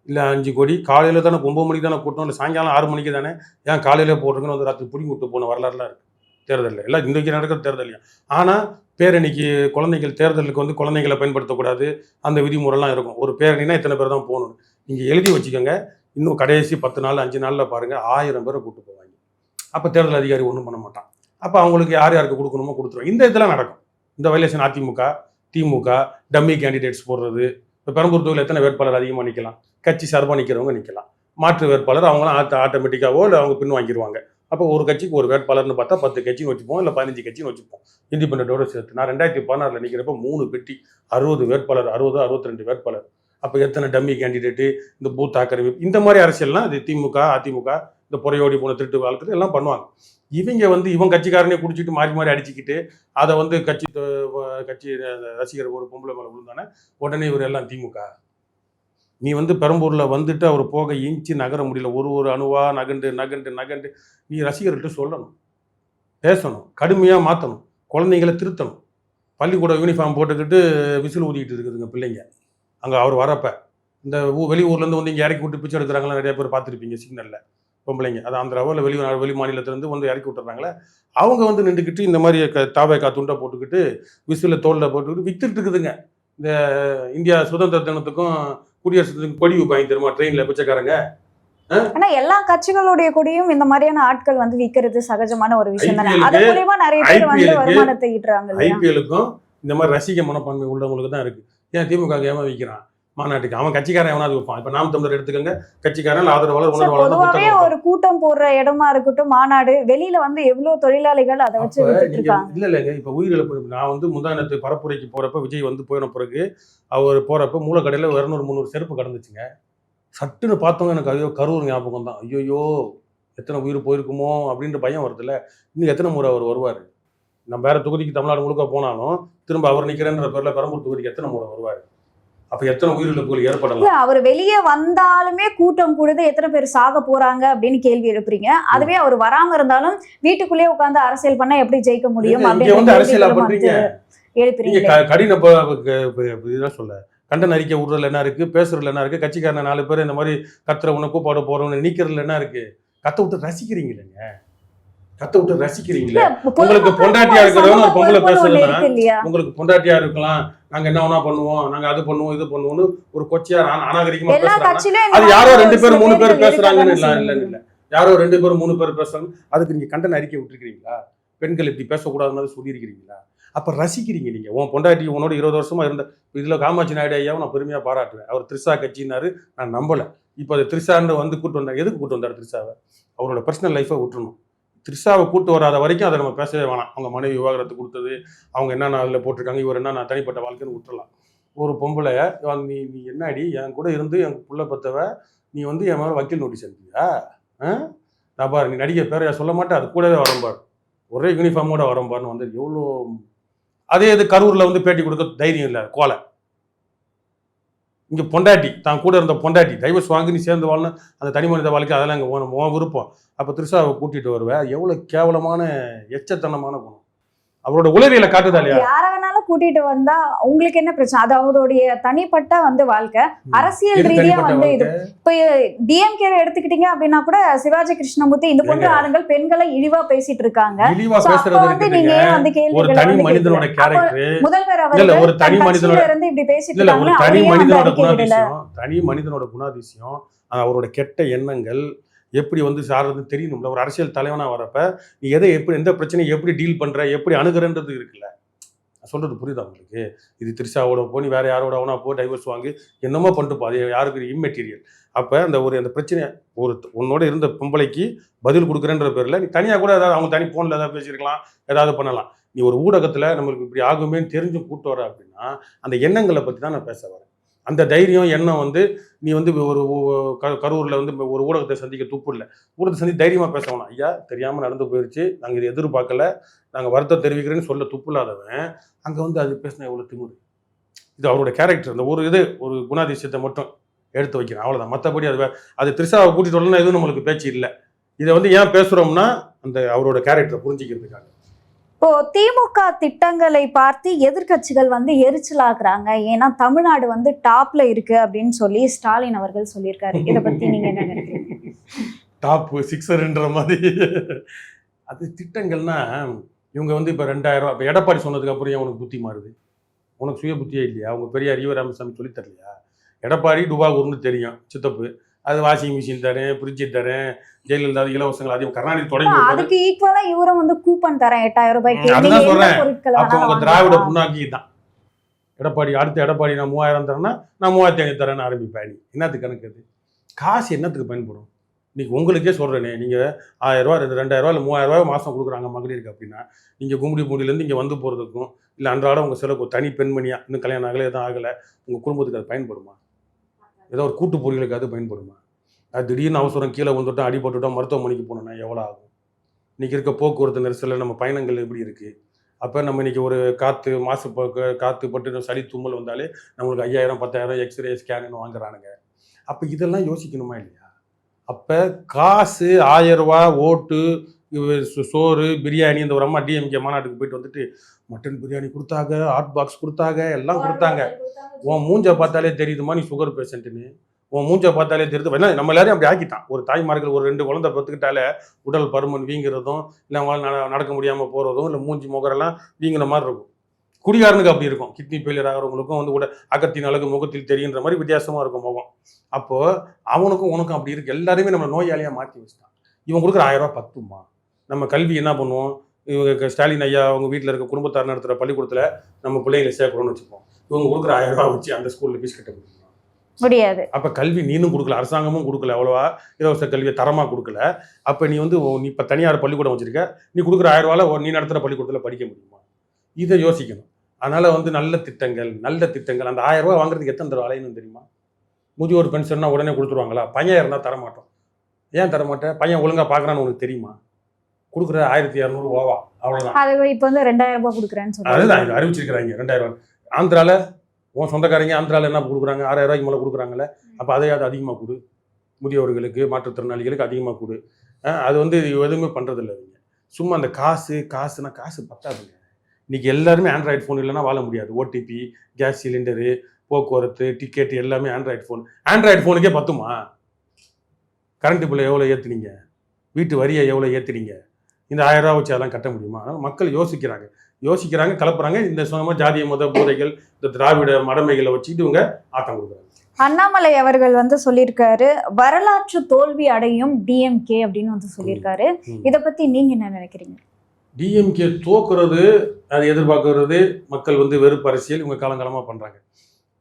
இல்லை 5 கோடி. காலையில் தானே 9 மணிக்கு தானே கூட்டம், இல்லை சாயங்காலம் 6 மணிக்கு தானே, ஏன் காலையில் போடுறதுன்னு வந்து ராத்திரி பிடிங்கி விட்டு போன வரலாறுலாம் இருக்குது தேர்தலில். எல்லாம் இன்றைக்கி நடக்கிற தேர்தலையும். ஆனால் பேரணிக்கு குழந்தைகள் தேர்தலுக்கு வந்து குழந்தைகளை பயன்படுத்தக்கூடாது, அந்த விதிமுறைலாம் இருக்கும். ஒரு பேரணினா இத்தனை பேர் தான் போகணும். நீங்கள் எழுதி வச்சுக்கோங்க. இன்னும் கடைசி 10 நாள் 5 நாளில் பாருங்கள் 1000 பேரை கூப்பிட்டு போவாங்க. அப்போ தேர்தல் அதிகாரி ஒன்றும் பண்ண மாட்டான். அப்போ அவங்களுக்கு யாருக்கு கொடுக்கணுமோ கொடுத்துருவோம். இந்த இதெல்லாம் நடக்கும். இந்த வைலேஷன் அதிமுக, திமுக டம்மி கேண்டிடேட்ஸ் போடுறது. இப்போ பெரம்பூர் தொகுதியில் எத்தனை வேட்பாளர் அதிகமாக நிற்கலாம், கட்சி சார்பாக நிற்கிறவங்க நிற்கலாம். மாற்று வேட்பாளர் அவங்களாம் ஆட்டோமேட்டிக்காவோ இல்லை அவங்க பின் வாங்கிடுவாங்க. அப்போ ஒரு கட்சிக்கு ஒரு வேட்பாளர்னு பார்த்தா 10 கட்சின்னு வச்சுப்போம், இல்லை 15 கட்சின்னு வச்சுப்போம், இண்டிபெண்டோட சேர்த்து. நான் 2016 நிற்கிறப்ப 3 பெட்டி 60 வேட்பாளர், 62 வேட்பாளர். அப்போ எத்தனை டம்மி கேண்டிடேட்டு, இந்த பூத் ஆக்கிரமிப்பு, இந்த மாதிரி அரசியல்லாம் இது திமுக அதிமுக இந்த புறையோடி போன திருட்டு வாழ்க்கை எல்லாம் பண்ணுவாங்க. இவங்க வந்து இவன் கட்சிக்காரனே குடிச்சிட்டு மாறி அடிச்சுக்கிட்டு அதை வந்து கட்சி ரசிகர் ஒரு பொம்பளை மேலே விழுந்தானே உடனே இவர் எல்லாம் திமுக. நீ வந்து பெரம்பூரில் வந்துட்டு அவர் போக இன்ச்சு நகர முடியல, ஒரு அணுவா நகண்டு நீ ரசிகர்கிட்ட சொல்லணும், பேசணும், கடுமையாக மாற்றணும், குழந்தைங்களை திருத்தணும். பள்ளிக்கூட யூனிஃபார்ம் போட்டுக்கிட்டு விசில் ஊதிக்கிட்டு இருக்குதுங்க பிள்ளைங்க. அங்கே அவர் வரப்போ இந்த வெளியூர்லேருந்து வந்து இங்கே இறக்கி விட்டு பிச்சை எடுக்கிறாங்களா, நிறைய பேர் பார்த்துருப்பீங்க சிக்னலில். பொம்பளைங்க அது ஆந்திராவோ இல்லை வெளி மாநிலத்திலேருந்து வந்து இறக்கி விட்டுறாங்களே, அவங்க வந்து நின்றுக்கிட்டு இந்த மாதிரி தாவேக்கா துண்டை போட்டுக்கிட்டு விசில தோளில் போட்டுக்கிட்டு வித்துட்டு இருக்குதுங்க. இந்த இந்தியா சுதந்திர தினத்துக்கும் குடியரசு தினத்துக்கும் கொடி வாங்கி தருமா ட்ரெயினில் பிச்சைக்காரங்க. ஆனா எல்லா கட்சிகளுடைய கொடியும் இந்த மாதிரியான ஆட்கள் வந்து விற்கிறது சகஜமான ஒரு விஷயம் தானே. அது மூலமா நிறைய பேர் வந்து வருமானத்தை ஈட்டுறாங்க. ஐபிஎலுக்கும் இந்த மாதிரி ரசிக மனப்பான்மை உள்ளவங்களுக்கு தான் இருக்கு. ஏன் திமுக ஏமா விற்கிறான் மாநாட்டுக்கு? அவன் கட்சிக்காரன் எவனாவது வைப்பான். இப்ப நாம் தமிழர் எடுத்துக்கோங்க, கட்சிக்காரன் ஆதரவாளர் பொதுவாகவே ஒரு கூட்டம் போடுற இடமா இருக்கட்டும், மாநாடு வெளியில வந்து எவ்வளவு தொழிலாளிகள் அதை வச்சு வித்துட்டு இருக்காங்க. இல்லைங்க, இப்ப உயிரிழப்பு. நான் வந்து முந்தானத்து பரப்புரைக்கு போறப்ப விஜய் வந்து போயின பிறகு அவர் போறப்ப மூலக்கடையில 200-300 செருப்பு கடந்துச்சுங்க. சட்டுன்னு பார்த்தவங்க எனக்கு ஐயோ கரூர் ஞாபகம் தான். ஐயோயோ எத்தனை உயிர் போயிருக்குமோ அப்படின்ற பயம் வருதுல்ல. இன்னும் எத்தனை முறை அவர் வருவார்? நம்ம வேற தொகுதிக்கு தமிழ்நாடு முழுக்க போனாலும் திரும்ப அவர் நிற்கிறேன்ற பேர்ல பெரம்பூர் தொகுதிக்கு எத்தனை முறை வருவார்? அப்ப எத்தனை உயிரிழப்புகள் ஏற்படலாம்? அவர் வெளியே வந்தாலுமே கூட்டம் கூடுது, எத்தனை பேர் சாக போறாங்க அப்படின்னு கேள்வி எழுப்புறீங்க. அதுவே அவர் வராம இருந்தாலும் வீட்டுக்குள்ளேயே உட்கார்ந்து அரசியல் பண்ணா எப்படி ஜெயிக்க முடியும்? அரசியலா பண்றீங்க. எழுப்புறீங்க. நீங்க கடின இதுதான் சொல்ல கண்டன அறிக்கை விடுறதுல என்ன இருக்கு, பேசுறதுல என்ன இருக்கு, கட்சிக்காரன 4 பேர் இந்த மாதிரி கத்துறவன கூப்பாட போறவன நீக்கிறதுல என்ன இருக்கு? கத்த விட்டு ரசிக்கிறீங்களேங்க, கத்த விட்டு ரசிக்கிறீங்களே. உங்களுக்கு பொண்டாட்டியா இருக்கிறவங்க ஒரு பொம்பளை பேசுறதுன்னா, உங்களுக்கு பொண்டாட்டியா இருக்கலாம், நாங்க என்ன வேணா பண்ணுவோம், நாங்க அது பண்ணுவோம் இது பண்ணுவோம்னு ஒரு கொச்சையா அநாகரிகமா பேசுறாங்க. அது யாரோ 2 பேர் 3 பேர் பேசுறாங்கன்னு இல்ல யாரோ 2 பேர் 3 பேர் பேசுறாங்க. அதுக்கு நீங்க கண்டன அறிக்கை விட்டுருக்கீங்களா? பெண்கள் இப்படி பேசக்கூடாதுன்னு சொல்லியிருக்கிறீங்களா? அப்ப ரசிக்கிறீங்க நீங்க. உன் பொண்டாட்டி உன்னோட 20 வருஷமா இருந்த இதுல காமாட்சி நாயுடு ஐயாவை நான் பெருமையா பாராட்டுவேன். அவர் த்ரிஷா கட்சினாரு, நான் நம்பல. இப்போ அது த்ரிஷான்னு வந்து கூட்டு வந்தார். எதுக்கு கூட்டு வந்தார் த்ரிஷாவை? அவரோட பர்சனல் லைஃபை விட்டுறணும். த்ரிஷாவை கூட்டு வராத வரைக்கும் அதை நம்ம பேசவே வேணாம். அவங்க மனைவி விவாகரத்து கொடுத்தது, அவங்க என்னென்ன அதில் போட்டிருக்காங்க, இவர் என்ன தனிப்பட்ட வாழ்க்கைன்னு விட்டுறலாம். ஒரு பொம்பளை நீ நீ என்னடி என் கூட இருந்து என் புள்ள பத்தவ, நீ வந்து என் மேலே வக்கீல் நோட்டீஸ் அனுப்பியா? நான் பாரு, நீ நடிகை பேரையா சொல்ல மாட்டேன், அது கூடவே வரம்பாரு, ஒரே யூனிஃபார்மோட வரம்பாருன்னு வந்து எவ்வளோ. அதே இது கரூரில் வந்து பேட்டி கொடுக்க தைரியம் இல்லை கோலை. இங்கே பொண்டாட்டி தான் கூட இருந்த பொண்டாட்டி டைவர்ஸ் வாங்கி நீ சேர்ந்து வாழணும், அந்த தனி மனித வாழ்க்கை அதெல்லாம் இங்கே விருப்பம். அப்போ த்ரிஷாவை கூட்டிட்டு வருவேன். எவ்வளோ கேவலமான எச்சத்தனமான குணம். அவரோட உளவியலை காட்டுதா இல்லையா? யார வேணாலும் கூட்டிட்டு வந்தா உங்களுக்கு என்ன பிரச்சனை? அது அவருடைய தனிப்பட்ட வந்து வாழ்க்கை. அரசியல் ரீதியா வந்து இது இப்ப டிஎம்கே எடுத்துக்கிட்டீங்க அப்படின்னா கூட சிவாஜி கிருஷ்ணமூர்த்தி இந்த போன்ற ஆளுங்கள் பெண்களை இழிவா பேசிட்டு இருக்காங்க. நீங்க வந்து ஒரு தனி மனிதனோட கேரக்டர், முதல்வர் அவர்கள் ஒரு தனி மனிதனோட இருந்து இப்படி பேசிட்டு இருக்காங்க. தனி மனிதனோட குணாதிசயம், அவரோட கெட்ட எண்ணங்கள் எப்படி வந்து சார்றதுன்னு தெரியணும்ல. ஒரு அரசியல் தலைவனா வரப்ப நீ எதை எப்படி, எந்த பிரச்சனையை எப்படி டீல் பண்ற, எப்படி அணுகிறன்றது இருக்குல்ல. சொல்றது புரியுதா உங்களுக்கு? இது த்ரிஷாவோட போய் வேற யாரோட அவனா போ டைவர்ஸ் வாங்கி என்னமோ பண்ணிட்டு அது யாருக்கு இம்மெட்டீரியல். அப்ப அந்த பிரச்சனை உன்னோட இருந்த பொம்பளைக்கு பதில் கொடுக்குறேன்ற பேர்ல நீ தனியா கூட ஏதாவது அவங்க தனி போன்ல ஏதாவது பேசியிருக்கலாம், ஏதாவது பண்ணலாம். நீ ஒரு ஊடகத்துல நம்மளுக்கு இப்படி ஆகுமேன்னு தெரிஞ்சு கூட்டு வர அப்படின்னா அந்த எண்ணங்களை பத்தி தான் நான் பேச வரேன். அந்த தைரியம் எண்ணம் வந்து நீ வந்து ஒரு கரூரில் வந்து ஒரு ஊடகத்தை சந்திக்க துப்பு இல்லை. ஊடகத்தை சந்தி தைரியமாக பேசணும். ஐயா தெரியாமல் நடந்து போயிடுச்சு, நாங்கள் இதை எதிர்பார்க்கல, நாங்கள் வருத்தம் தெரிவிக்கிறேன்னு சொல்ல துப்பு இல்லாதவன் அங்கே வந்து அது பேசினா எவ்வளோ திமுரு. இது அவரோட கேரக்டர். அந்த ஒரு குணாதிசயத்தை மட்டும் எடுத்து வைக்கிறேன், அவ்வளோதான். மற்றபடி அது த்ரிஷாவை கூட்டிகிட்டு வரலன்னா எதுவும் நம்மளுக்கு பேச்சு இல்லை. இதை வந்து ஏன் பேசுகிறோம்னா அந்த அவரோட கேரக்டரை புரிஞ்சிக்கிறதுக்காக. இப்போ திமுக திட்டங்களை பார்த்து எதிர்கட்சிகள் வந்து எரிச்சலாக்குறாங்க. ஏன்னா தமிழ்நாடு வந்து டாப்ல இருக்கு அப்படின்னு சொல்லி ஸ்டாலின் அவர்கள் சொல்லியிருக்காரு. இதை பத்தி நீங்க என்ன நினைக்கிறீங்க? டாப் சிக்ஸர்ன்ற மாதிரி அது திட்டங்கள்னா இவங்க வந்து இப்போ 2000 ரூபா இப்போ எடப்பாடி சொன்னதுக்கு அப்புறம் உனக்கு புத்தி மாறுது? உனக்கு சுய புத்தியே இல்லையா? அவங்க பெரியார் ஈவ ராமசாமி சொல்லி தரலையா? எடப்பாடி டுபாகூர்னு தெரியும், சித்தப்பு அது வாஷிங் மிஷின் தரேன், ஃப்ரிட்ஜ் தரேன், ஜெயலலிதா இலவசங்கள் அதிகம் கருணாநிதி தொடங்கி அதுக்கு ஈக்குவலா இவரும் வந்து கூப்பன் தரேன் 8000 ரூபாய்க்கு. அதுதான் சொல்றேன். அப்போ உங்க திராவிட புண்ணாக்கி தான் எடப்பாடி. அடுத்த எடப்பாடி நான் 3000 தரேன்னா நான் 3500 தரேன்னு ஆரம்பிப்பேன். நீ என்னத்துக்கு கணக்கு? அது காசு என்னத்துக்கு பயன்படும்? இன்னைக்கு உங்களுக்கே சொல்றேனே, நீங்க 1000 ரூபா 2000 ரூபா இல்லை 3000 ரூபாய் மாசம் கொடுக்குறாங்க மகளிருக்கு அப்படின்னா நீங்க கும்மிடிப்பூண்டிலேருந்து இங்கே வந்து போறதுக்கும் இல்லை அன்றாட உங்க செலவு தனி பெண்மணியா இன்னும் கல்யாணம் ஆகலை எதுவும் ஆகலை உங்க குடும்பத்துக்கு அது பயன்படுமா? ஏதோ ஒரு கூட்டு பொருளுக்கு அது பயன்படுமா? அது திடீர்னு அவசரம் கீழே வந்துட்டோம், அடிபட்டுட்டோம், மருத்துவமனைக்கு போனோம்னா எவ்வளோ ஆகும்? இன்றைக்கி இருக்க போக்குவரத்து நெரிசலில் நம்ம பயணங்கள் எப்படி இருக்குது? அப்போ நம்ம இன்றைக்கி ஒரு காற்று பட்டு சளி தும்மல் வந்தாலே நம்மளுக்கு 5000 10,000 எக்ஸ்ரே ஸ்கேனுன்னு வாங்குறானுங்க. அப்போ இதெல்லாம் யோசிக்கணுமா இல்லையா? அப்போ காசு 1000 ரூபா ஓட்டு சோறு பிரியாணி. இந்த ஒரு அம்மா டிஎம்கே மாநாட்டுக்கு போயிட்டு வந்துட்டு மட்டன் பிரியாணி கொடுத்தாங்க, ஹாட் பாக்ஸ் கொடுத்தாங்க, எல்லாம் கொடுத்தாங்க. உன் மூஞ்ச பார்த்தாலே தெரியுதுமா நீ சுகர் பேஷண்ட்டுன்னு? உன் மூஞ்ச பார்த்தாலே தெரியுது. வேணா நம்ம எல்லாரையும் அப்படி ஆக்கிட்டான். ஒரு தாய்மார்கள் ஒரு 2 குழந்தை பார்த்துக்கிட்டாலே உடல் பருமன் வீங்கிறதும் இல்லை அவங்களால நடக்க முடியாமல் போகிறதும் இல்லை மூஞ்சி முகரெல்லாம் வீங்கிற மாதிரி இருக்கும். குடிகாரனுக்கு அப்படி இருக்கும். கிட்னி ஃபெயிலியர் ஆகிறவங்களுக்கும் வந்து அகத்தின் அழகு முகத்தில் தெரியுன்ற மாதிரி வித்தியாசமாக இருக்கும் முகம். அப்போது அவனுக்கும் உனக்கும் அப்படி இருக்கு. எல்லாருமே நம்ம நோயாளியாக மாற்றி வச்சுட்டான். இவன் கொடுக்குற 1000 ரூபா பத்துமா? நம்ம கல்வி என்ன பண்ணுவோம்? இவங்க ஸ்டாலின் ஐயா அவங்க வீட்டில் இருக்க குடும்பத்தார் நடத்துகிற பள்ளிக்கூடத்தில் நம்ம பிள்ளைங்களை சேர்க்கணும்னு வச்சுப்போம். இவங்க கொடுக்குற 1000 ரூபா வச்சு அந்த ஸ்கூலில் ஃபீஸ் கட்ட முடியாது. அப்போ கல்வி நீனும் கொடுக்கல, அரசாங்கமும் கொடுக்கல, அவ்வளோவா இலவச கல்வியை தரமாக கொடுக்கல. அப்போ நீ வந்து நீ இப்போ தனியார் பள்ளிக்கூடம் வச்சிருக்க, நீ கொடுக்குற 1000 ரூபாவில் நீ நடத்துகிற பள்ளிக்கூடத்தில் படிக்க முடியுமா? இதை யோசிக்கணும். அதனால் வந்து நல்ல திட்டங்கள் அந்த 1000 ரூபா வாங்குறதுக்கு எத்தனை தடவை அலையணும் தெரியுமா? முதியோர் பென்ஷன்னா உடனே கொடுத்துருவாங்களா? பையன் இருந்தால் தரமாட்டோம். ஏன் தரமாட்டேன்? பையன் ஒழுங்காக பார்க்குறான்னு உனக்கு தெரியுமா? கொடுக்குற 1200 ரூபாவா? அவ்வளோதான். அது இப்போ வந்து 2000 ரூபாய் கொடுக்குறேன்னு சொல்லி அதுதான் இது அறிவிச்சிருக்கிறாங்க 2000 ரூபா. ஆந்திராவில் உன் சொந்தக்காரங்க ஆந்திராவில் என்ன கொடுக்குறாங்க? 6000 ரூபாய்க்கு மேலே கொடுக்குறாங்கல்ல. அப்போ அதையாவது அதிகமாக கொடு, முதியோர்களுக்கு மாற்றுத்திறனாளிகளுக்கு அதிகமாக கொடு. அது வந்து எதுவுமே பண்ணுறதில்ல. இவங்க சும்மா அந்த காசுனா காசு பத்தாதுங்க. இன்னைக்கு எல்லாருமே ஆண்ட்ராய்டு ஃபோன் இல்லைன்னா வாழ முடியாது. ஓடிபி, கேஸ் சிலிண்டரு, போக்குவரத்து, டிக்கெட் எல்லாமே ஆண்ட்ராய்டு ஃபோன். ஆண்ட்ராய்டு ஃபோனுக்கே பத்துமா? கரண்ட் பில்லை எவ்வளோ ஏற்றுனீங்க? வீட்டு வரியை எவ்வளோ ஏற்றுனீங்க? இந்த 1000 ரூபா வச்சு அதெல்லாம் கட்ட முடியுமா? அதனால் மக்கள் யோசிக்கிறாங்க, கலப்புறாங்க. இந்த சொன்ன மாதிரி ஜாதிய மத போதைகள், இந்த திராவிட மடமைகளை வச்சுட்டு இவங்க ஆட்டம் கொடுக்குறாங்க. அண்ணாமலை அவர்கள் வந்து சொல்லியிருக்காரு, வரலாற்று தோல்வி அடையும் டிஎம்கே அப்படின்னு வந்து சொல்லியிருக்காரு. இதை பத்தி நீங்க என்ன நினைக்கிறீங்க? டிஎம்கே தோக்குறது, அது எதிர்பார்க்கறது, மக்கள் வந்து வெறுப்பு அரசியல் இவங்க காலங்காலமாக பண்ணுறாங்க.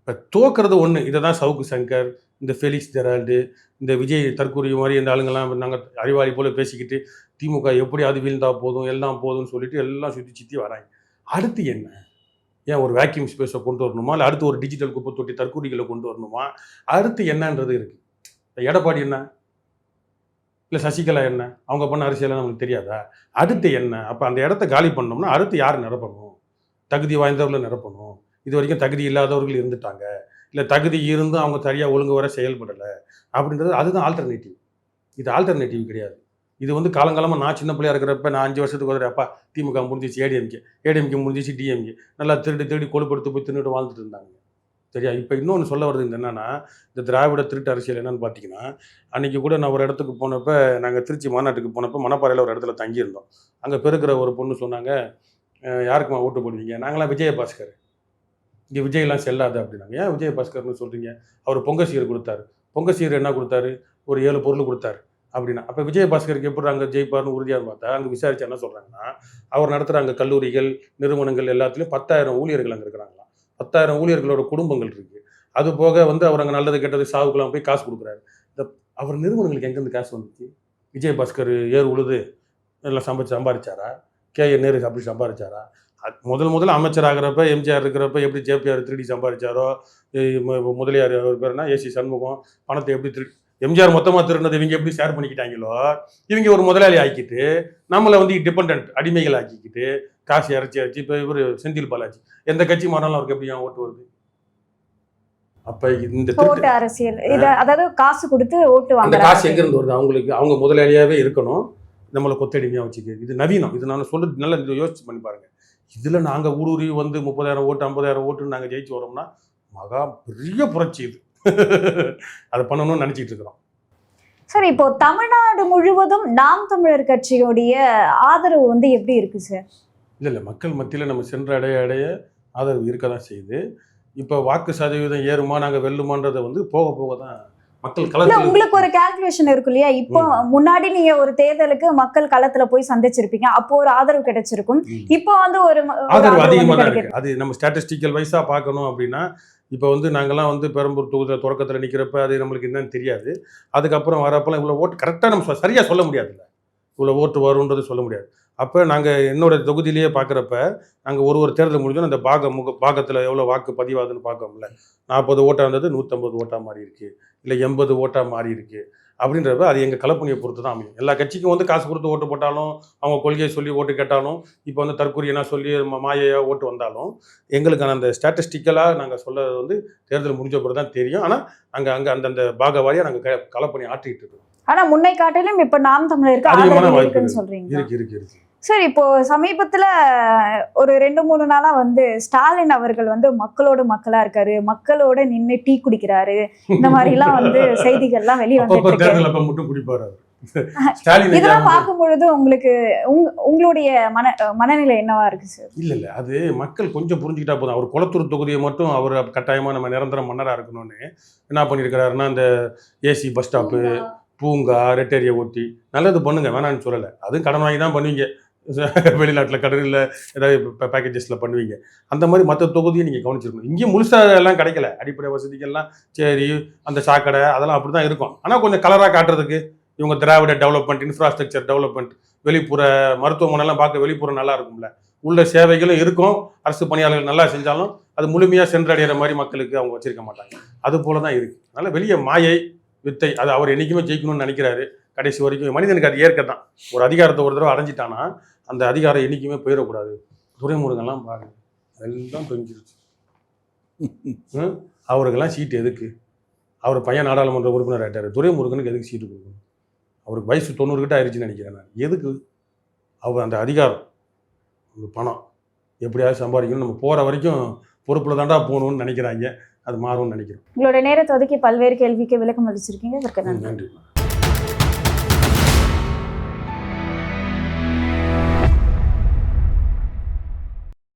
இப்போ தோக்குறது ஒன்று. இதை தான் சவுக்கு சங்கர், இந்த ஃபெலிக்ஸ் ஜெரால்டு, இந்த விஜய் தற்கூரி மாதிரி இந்த ஆளுங்கள்லாம் நாங்கள் அறிவாளி போல பேசிக்கிட்டு திமுக எப்படி அது வீழ்ந்தா போதும், எல்லாம் போதும்னு சொல்லிட்டு எல்லாம் சுற்றி வராங்க. அடுத்து என்ன? ஏன் ஒரு வேக்யூம் ஸ்பேஸை கொண்டு வரணுமா? இல்லை அடுத்து ஒரு டிஜிட்டல் குப்பை தொட்டி தற்கூரிகளை கொண்டு வரணுமா? அடுத்து என்னன்றது இருக்குது. எடப்பாடி என்ன, இல்லை சசிகலா என்ன, அவங்க பண்ண அரசியலாம் நமக்கு தெரியாதா? அடுத்து என்ன? அப்போ அந்த இடத்த காலி பண்ணோம்னா அடுத்து யார் நிரப்பணும்? தகுதி வாய்ந்தவர்களை நிரப்பணும். இது வரைக்கும் தகுதி இல்லாதவர்கள் இருந்துட்டாங்க, இல்லை தகுதி இருந்தும் அவங்க சரியாக ஒழுங்கு வர செயல்படலை அப்படின்றது. அதுதான் ஆல்டர்னேட்டிவ். இது ஆல்டர்னேட்டிவ் கிடையாது. இது வந்து காலங்காலமாக நான் சின்ன பிள்ளையா இருக்கிறப்ப நான் 5 வருஷத்துக்கு ஒரு அப்பா திமுக முடிஞ்சிச்சு, ஏடிஎம்கே முடிஞ்சிச்சு, டிஎம்கே நல்லா திருடி கொழுப்படுத்து போய் தின்னுட்டு வாழ்ந்துட்டு இருந்தாங்க. சரியா? இப்போ இன்னொன்று சொல்ல வருது என்னன்னா, இந்த திராவிட திருட்டு அரசியல் என்னன்னு பார்த்தீங்கன்னா, அன்றைக்கி கூட நான் ஒரு இடத்துக்கு போனப்போ, நாங்கள் திருச்சி மாநாட்டுக்கு போனப்போ மணப்பாறையில் ஒரு இடத்துல தங்கியிருந்தோம். அங்கே பெருக்கிற ஒரு பொண்ணு சொன்னாங்க, யாருக்குமா ஓட்டு போடுவீங்க? நாங்களாம் விஜயபாஸ்கர், இங்கே விஜயெல்லாம் செல்லாது அப்படின்னாங்க. ஏன் விஜயபாஸ்கர்னு சொல்கிறீங்க? அவர் பொங்கசீர் கொடுத்தாரு. பொங்கசீர் என்ன கொடுத்தாரு? ஒரு 7 பொருள் கொடுத்தாரு அப்படின்னா. அப்போ விஜயபாஸ்கருக்கு எப்படி அங்கே ஜெயிப்பார்னு உறுதியாக பார்த்தா, அங்கே விசாரிச்சு என்ன சொல்கிறாங்கன்னா, அவர் நடத்துகிற அங்கே கல்லூரிகள், நிறுவனங்கள் எல்லாத்துலேயும் 10,000 ஊழியர்கள் அங்கே இருக்கிறாங்களாம். 10,000 ஊழியர்களோட குடும்பங்கள் இருக்குது. அது போக வந்து அவர் அங்கே நல்லது கெட்டது சாவுக்கெல்லாம் போய் காசு கொடுக்குறாரு. இந்த அவர் நிறுவனங்களுக்கு எங்கேருந்து காசு வந்துச்சு? விஜயபாஸ்கர் ஏர் உழுது எல்லாம் சம்பாதிச்சாரா? KN நேரு அப்படி சம்பாதிச்சாரா? முதல்ல அமைச்சர் ஆகிறப்ப, எம்ஜிஆர் இருக்கிறப்ப எப்படி ஜேபிஆர் திருடி சம்பாதிச்சாரோ, முதலியார் அவர் பேர்னா AC சண்முகம் பணத்தை எப்படி திருடி, எம்ஜிஆர் மொத்தமாக திருடினது இவங்க எப்படி ஷேர் பண்ணிக்கிட்டாங்களோ, இவங்க ஒரு முதலாளி ஆக்கிட்டு நம்மளை வந்து டிபெண்ட் அடிமைகள் ஆக்கிக்கிட்டு காசு இறைச்சி இப்போ இவர் செந்தில் பாலாஜி எந்த கட்சி மாறினாலும் அவருக்கு எப்படி ஓட்டு வருது? அப்போ இந்த ஓட்டு அரசியல், அதாவது காசு கொடுத்து ஓட்டு வாங்க. அந்த காசு எங்கேருந்து வருது? அவங்களுக்கு அவங்க முதலாளியாகவே இருக்கணும், நம்மளை கொத்தடிமையாக வச்சுக்க. இது நவீனம். இது நான் சொல்றது நல்லா யோசிச்சு பண்ணி பாருங்க. இதில் நாங்கள் ஊடுருவி வந்து 30,000 ஓட்டு 50,000 ஓட்டுன்னு நாங்கள் ஜெயிச்சு வரோம்னா மகா பெரிய புரட்சி இது. அதை பண்ணணும்னு நினச்சிட்டு இருக்கிறோம். சார், இப்போ தமிழ்நாடு முழுவதும் நாம் தமிழர் கட்சியோடைய ஆதரவு வந்து எப்படி இருக்கு சார்? இல்லை மக்கள் மத்தியில் நம்ம சென்ற அடைய ஆதரவு இருக்க தான் செய்யுது. இப்போ வாக்கு சதவீதம் ஏறுமா, நாங்கள் வெல்லுமான்றதை வந்து போக போக தான் மக்கள் களத்தில். உங்களுக்கு ஒரு கால்குலேஷன் இருக்கு இல்லையா? இப்போ முன்னாடி நீங்க ஒரு தேர்தலுக்கு மக்கள் களத்துல போய் சந்திச்சிருப்பீங்க, அப்போ ஒரு ஆதரவு கிடைச்சிருக்கும். இப்போ வந்து ஒரு ஆதரவு அதிகமாக தான் இருக்கு. அது நம்ம ஸ்டாட்டிஸ்டிக்கல் வைஸா பார்க்கணும் அப்படின்னா, இப்போ வந்து நாங்கள்லாம் வந்து பெரம்பூர் தொகுதியில் தொடக்கத்தில் நிற்கிறப்ப அது நம்மளுக்கு என்னன்னு தெரியாது. அதுக்கப்புறம் வரப்பெல்லாம் இவ்வளோ ஓட்டு கரெக்டாக நம்ம சரியாக சொல்ல முடியாதுல்ல, இவ்வளோ ஓட்டு வரும்ன்றது சொல்ல முடியாது. அப்போ நாங்கள் என்னோட தொகுதியிலேயே பார்க்குறப்ப நாங்கள் ஒரு தேர்தல் முடிஞ்சோம் அந்த பாகத்தில் எவ்வளோ வாக்கு பதிவாகுதுன்னு பார்க்கோம்ல. 40 ஓட்டாக இருந்தது 150 ஓட்டாக மாறி இருக்கு, இல்லை 80 ஓட்டாக மாறி இருக்கு. அப்படின்றப்ப அது எங்கள் களப்பணியை பொறுத்து தான் அமையும். எல்லா கட்சிக்கும் வந்து காசு கொடுத்து ஓட்டு போட்டாலும், அவங்க கொள்கையை சொல்லி ஓட்டு கேட்டாலும், இப்போ வந்து தற்கொலைனா சொல்லி மாயையாக ஓட்டு வந்தாலும், எங்களுக்கான அந்த ஸ்டாட்டிஸ்டிக்கலாக நாங்கள் சொல்கிறது வந்து தேர்தல் முடிஞ்ச பிறகு தான் தெரியும். ஆனால் அங்கே அந்தந்த பாக வாரியாக நாங்கள் களப்பணி ஆற்றிட்டு இருக்கோம். ஆனா முன்னை காட்டிலும் இப்ப நாம் தமிழருக்கு ஆதரவு இருக்குன்னு சொல்றீங்க. இருக்கு. சார், இப்போ சமீபத்துல ஒரு 2-3 நாளா வந்து ஸ்டாலின் அவர்கள் வந்து மக்களோட மக்களா இருக்காரு, மக்களோட நின்று டீ குடிக்கிறாரு, இந்த மாதிரி எல்லாம் வந்து செய்திகள்லாம் வெளியே வந்துட்டு இதெல்லாம் பார்க்கும் பொழுது உங்களுக்கு உங்களுடைய மனநிலை என்னவா இருக்கு சார்? இல்ல அது மக்கள் கொஞ்சம் புரிஞ்சுக்கிட்டா போதும். அவர் குளத்தூர் தொகுதியை மட்டும் அவர் கட்டாயமா நம்ம நிரந்தர மன்னரா இருக்கணும்னு என்ன பண்ணிருக்கிறாருன்னா, அந்த AC பஸ் ஸ்டாப்பு, பூங்கா, ரெட்டேரியை ஒட்டி நல்லது பண்ணுங்க, வேணான்னு சொல்லலை. அதுவும் கடன் வாங்கி தான் பண்ணுவீங்க, வெளிநாட்டில் கடலில் ஏதாவது பேக்கேஜஸில் பண்ணுவீங்க. அந்த மாதிரி மற்ற தொகுதியை நீங்கள் கவனிச்சிருக்கணும். இங்கேயும் முழுசாக எல்லாம் கிடைக்கல, அடிப்படை வசதிகள்லாம் சரி, அந்த சாக்கடை அதெல்லாம் அப்படி தான் இருக்கும். ஆனால் கொஞ்சம் கலராக காட்டுறதுக்கு இவங்க திராவிட டெவலப்மெண்ட், இன்ஃப்ராஸ்ட்ரக்சர் டெவலப்மெண்ட், வெளிப்புற மருத்துவமனைலாம் பார்க்க வெளிப்புறம் நல்லா இருக்கும்ல, உள்ள சேவைகளும் இருக்கும். அரசு பணியாளர்கள் நல்லா செஞ்சாலும் அது முழுமையாக சென்றடைகிற மாதிரி மக்களுக்கு அவங்க வச்சிருக்க மாட்டாங்க. அது போல தான் இருக்குது. அதனால் வெளியே மாயை வித்தை, அது அவர் என்றைக்குமே ஜெயிக்கணும்னு நினைக்கிறாரு. கடைசி வரைக்கும் மனிதனுக்கு அது ஏற்க தான். ஒரு அதிகாரத்தை ஒரு தடவை அடைஞ்சிட்டானா அந்த அதிகாரம் என்றைக்குமே போயிடக்கூடாது. துரைமுருகன்லாம் பாருங்க, எல்லாம் தொங்கிருச்சு. அவருக்கெல்லாம் சீட்டு எதுக்கு? அவர் பையன் நாடாளுமன்ற உறுப்பினர் ஆகிட்டார். துரைமுருகனுக்கு எதுக்கு சீட்டு கொடுக்கணும்? அவருக்கு வயசு 90 கிட்ட ஆயிடுச்சுன்னு நினைக்கிறேன் நான். எதுக்கு? அவர் அந்த அதிகாரம், அந்த பணம் எப்படியாவது சம்பாதிக்கணும், நம்ம போகிற வரைக்கும் பொறுப்பில் தாண்டா போகணும்னு நினைக்கிறாங்க. அது மாறும்னு நினைக்கிறோம். உங்களோட நேரத்தை ஒதுக்கி பல்வேறு கேள்விக்கு விளக்கம் அளிச்சிருக்கீங்க. அதற்கு நன்றி. நன்றி.